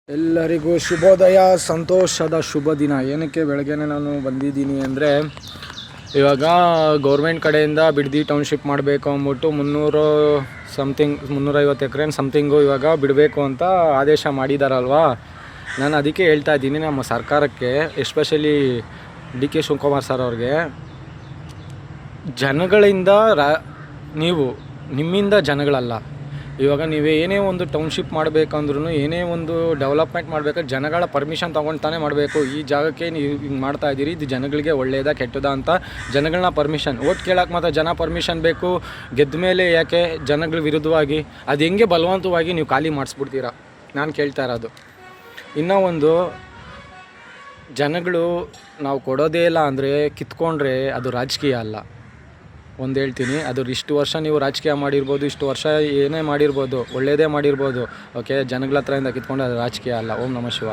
ಎಲ್ಲರಿಗೂ ಶುಭೋದಯ, ಸಂತೋಷದ ಶುಭ ದಿನ. ಏನಕ್ಕೆ ಬೆಳಗ್ಗೆನೇ ನಾನು ಬಂದಿದ್ದೀನಿ ಅಂದರೆ, ಇವಾಗ ಗೌರ್ಮೆಂಟ್ ಕಡೆಯಿಂದ ಬಿಡದಿ ಟೌನ್ಶಿಪ್ ಮಾಡಬೇಕು ಅಂದ್ಬಿಟ್ಟು 350 ಎಕರೆ ಸಮಥಿಂಗು ಇವಾಗ ಬಿಡಬೇಕು ಅಂತ ಆದೇಶ ಮಾಡಿದಾರಲ್ವಾ. ನಾನು ಅದಕ್ಕೆ ಹೇಳ್ತಾ ಇದ್ದೀನಿ ನಮ್ಮ ಸರ್ಕಾರಕ್ಕೆ, especially D K Shivakumar sir ಅವ್ರಿಗೆ, ಜನಗಳಿಂದ ನಿಮ್ಮಿಂದ ಜನಗಳಲ್ಲ. ಇವಾಗ ನೀವು ಏನೇ ಒಂದು ಟೌನ್ಶಿಪ್ ಮಾಡಬೇಕಂದ್ರೂ, ಏನೇ ಒಂದು ಡೆವಲಪ್ಮೆಂಟ್ ಮಾಡಬೇಕಾದ್ರೆ ಜನಗಳ ಪರ್ಮಿಷನ್ ತೊಗೊಂಡು ತಾನೇ ಮಾಡಬೇಕು. ಈ ಜಾಗಕ್ಕೆ ನೀವು ಹಿಂಗೆ ಮಾಡ್ತಾಯಿದ್ದೀರಿ, ಇದು ಜನಗಳಿಗೆ ಒಳ್ಳೆಯದಾ ಕೆಟ್ಟದಾ ಅಂತ ಜನಗಳನ್ನ ಪರ್ಮಿಷನ್ ಓಟ್ ಕೇಳೋಕೆ ಮಾತ್ರ ಜನ ಪರ್ಮಿಷನ್ ಬೇಕು. ಗೆದ್ದ ಮೇಲೆ ಯಾಕೆ ಜನಗಳ ವಿರುದ್ಧವಾಗಿ ಅದು ಹೆಂಗೆ ಬಲವಂತವಾಗಿ ನೀವು ಖಾಲಿ ಮಾಡಿಸ್ಬಿಡ್ತೀರಾ? ನಾನು ಕೇಳ್ತಾ ಇರೋದು. ಇನ್ನೂ ಒಂದು, ಜನಗಳು ನಾವು ಕೊಡೋದೇ ಇಲ್ಲ ಅಂದರೆ ಕಿತ್ಕೊಂಡ್ರೆ ಅದು ರಾಜಕೀಯ ಅಲ್ಲ. ಒಂದು ಹೇಳ್ತೀನಿ, ಅದು ಇಷ್ಟು ವರ್ಷ ನೀವು ರಾಜಕೀಯ ಮಾಡಿರ್ಬೋದು, ಇಷ್ಟು ವರ್ಷ ಏನೇ ಮಾಡಿರ್ಬೋದು, ಒಳ್ಳೆಯದೇ ಮಾಡಿರ್ಬೋದು, ಓಕೆ. ಜನಗಳ ಹತ್ರದಿಂದ ಕಿತ್ಕೊಂಡ್ರೆ ಅದು ರಾಜಕೀಯ ಅಲ್ಲ. ಓಂ ನಮಃ ಶಿವಾಯ.